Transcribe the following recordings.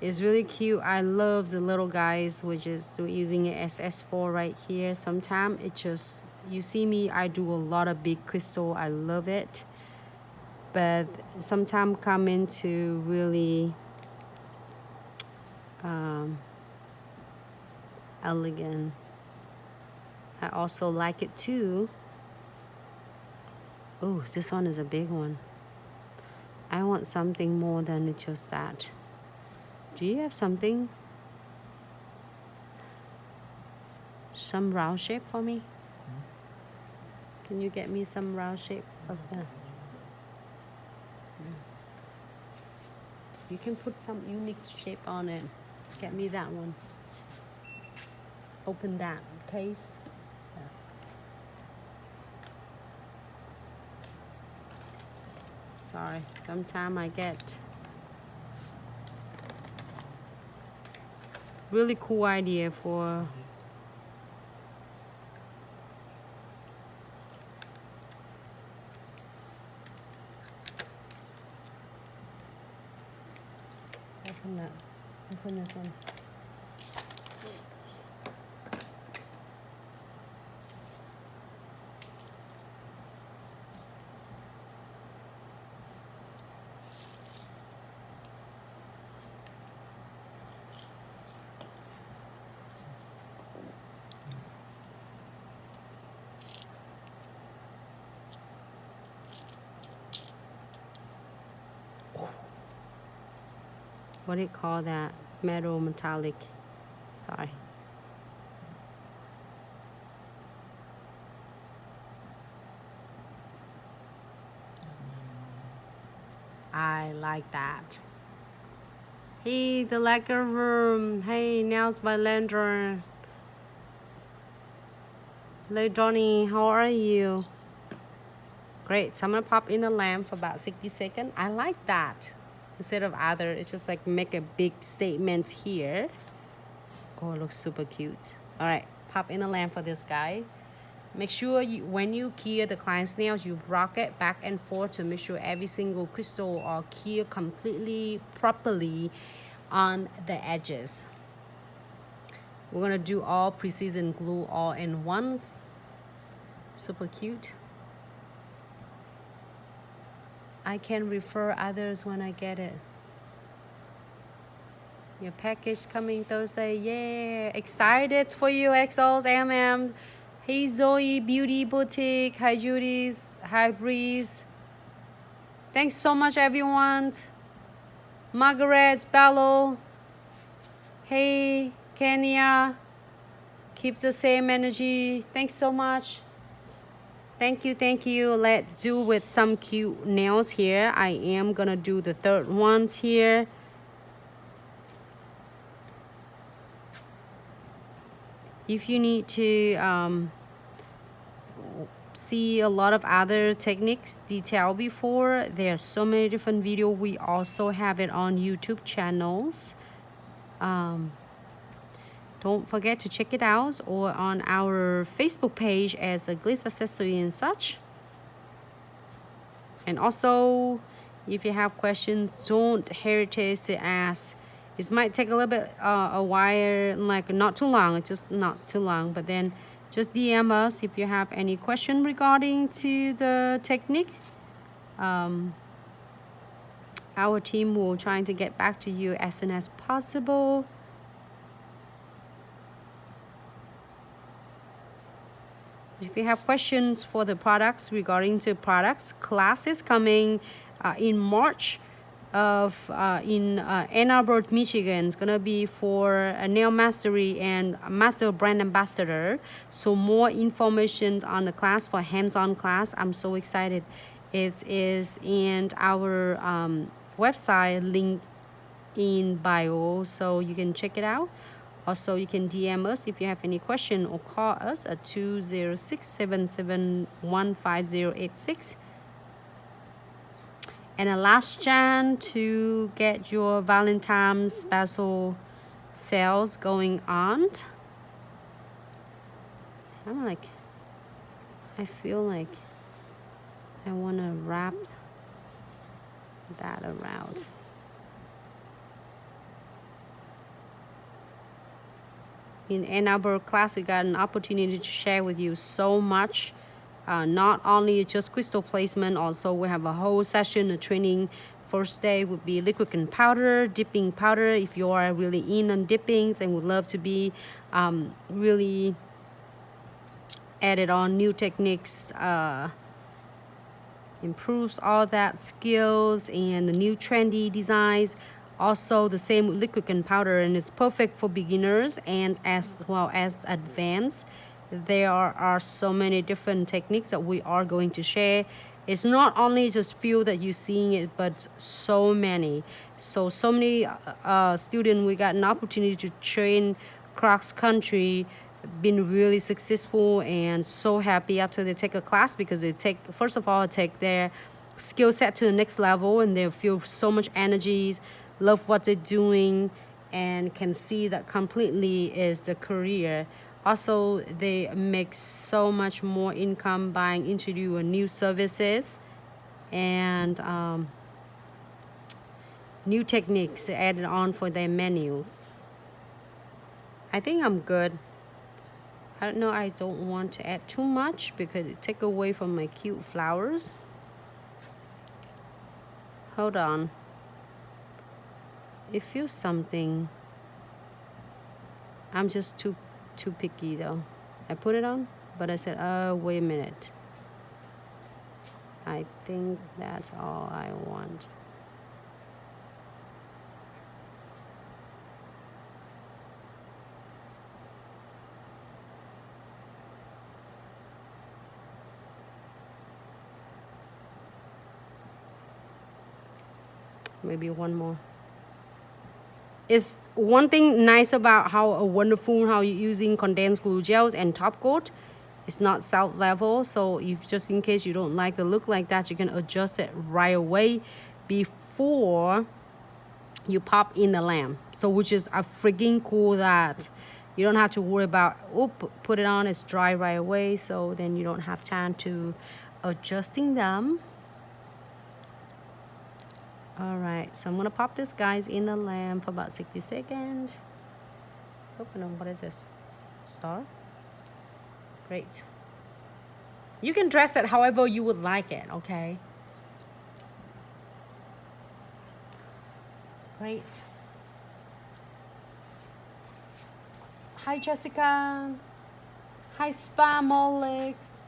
It's really cute. I love the little guys, which is using an SS4 right here. Sometimes it just, you see me, I do a lot of big crystal. I love it. But sometimes come into really elegant. I also like it too. Oh, this one is a big one. I want something more than just that. Do you have something? Some round shape for me? Can you get me some round shape of that? You can put some unique shape on it. Get me that one. Open that case. Sorry, sometimes I get really cool idea for open that. Open this one. What do you call that? Metal metallic. Sorry. I like that. Hey, the lacquer room. Hey, now's my lantern. Hello, Johnny. How are you? Great. So I'm gonna pop in a lamp for about 60 seconds. I like that. Instead of other, it's just like make a big statement here. Oh, it looks super cute. All right, pop in a lamp for this guy. Make sure you, when you clear the client's nails, you rock it back and forth to make sure every single crystal are clear completely, properly on the edges. We're gonna do all precision glue all in once. Super cute. I can refer others when I get it. Your package coming Thursday. Yeah, excited for you, XOs, MM. Hey, Zoe, Beauty Boutique. Hi, Judy's. Hi, Breeze. Thanks so much, everyone. Margaret, Bello. Hey, Kenya. Keep the same energy. Thanks so much. Thank you, thank you. Let's do with some cute nails here. I am gonna do the third ones here. If you need to see a lot of other techniques detailed before, there are so many different videos. We also have it on YouTube channels. Don't forget to check it out, or on our Facebook page as a Glitz accessory and such. And also, if you have questions, don't hesitate to ask. It might take a little bit a while, like not too long, just not too long, but then just DM us if you have any question regarding to the technique. Our team will try to get back to you as soon as possible. If you have questions for the products regarding to products, classes coming in March of in Ann Arbor, Michigan. It's gonna be for a nail mastery and master brand ambassador. So more information on the class for hands-on class. I'm so excited. It is in our website, link in bio, so you can check it out. Also, you can DM us if you have any question, or call us at 206-771-5086. And a last chance to get your Valentine's special sales going on. I feel like I want to wrap that around. In Ann Arbor class, we got an opportunity to share with you so much. Not only just crystal placement, also we have a whole session of training. First day would be liquid and powder, dipping powder. If you are really in on dippings and would love to be really added on new techniques, improves all that skills and the new trendy designs. Also the same with liquid and powder, and it's perfect for beginners and as well as advanced. There are so many different techniques that we are going to share. It's not only just few that you're seeing it, but so many. So many students, we got an opportunity to train cross country, been really successful and so happy after they take a class, because they take, first of all, take their skill set to the next level, and they feel so much energies, love what they're doing, and can see that completely is the career. Also, they make so much more income by introducing new services and new techniques added on for their menus. I think I'm good. I don't know, I don't want to add too much because it takes away from my cute flowers. Hold on. It feels something. I'm just too picky though. I put it on, but I said, wait a minute. I think that's all I want. Maybe one more. It's one thing nice about how wonderful how you're using condensed glue gels and top coat. It's not self level, so if just in case you don't like the look like that, you can adjust it right away before you pop in the lamp. So which is a freaking cool that you don't have to worry about, put it on, it's dry right away, so then you don't have time to adjusting them. All right, so I'm gonna pop this guys in the lamp for about 60 seconds. Oh no, what is this? Star? Great. You can dress it however you would like it, okay? Great. Hi, Jessica. Hi, Spa Molix.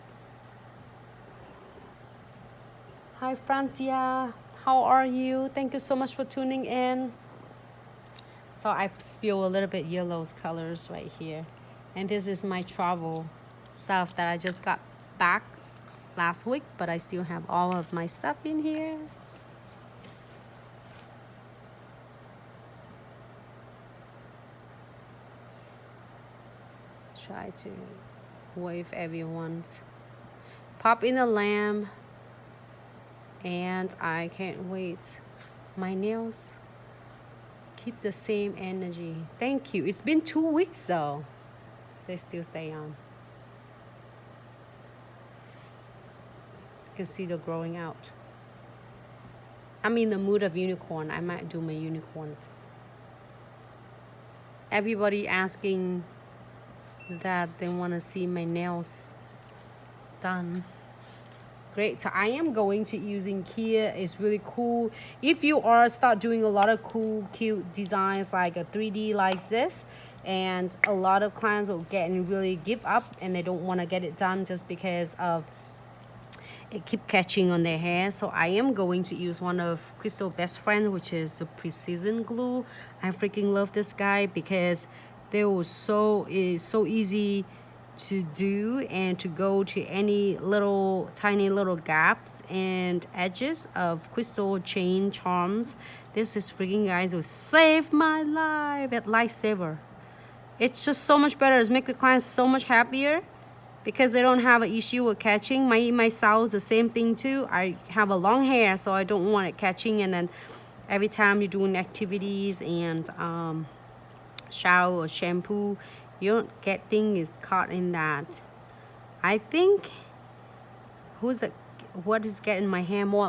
Hi, Francia. How are you? Thank you so much for tuning in. So I spill a little bit yellow colors right here. And this is my travel stuff that I just got back last week, but I still have all of my stuff in here. Try to wave everyone's. Pop in the lamp. And I can't wait. My nails keep the same energy. Thank you. It's been 2 weeks though. They still stay on. You can see they're growing out. I'm in the mood of unicorn. I might do my unicorns. Everybody asking that they want to see my nails done. Great. So I am going to using Kia. It's really cool. If you are start doing a lot of cool, cute designs like a 3D like this, and a lot of clients will get and really give up and they don't want to get it done just because of it keep catching on their hair. So I am going to use one of Crystal's best friend, which is the precision glue. I freaking love this guy because they were so easy to do and to go to any little tiny little gaps and edges of crystal chain charms. This is freaking guys will save my life at Lifesaver. It's just so much better. It's make the clients so much happier because they don't have an issue with catching. Myself the same thing too. I have a long hair, so I don't want it catching, and then every time you're doing activities and shower or shampoo, you don't get things caught in that. I think what is getting my hair more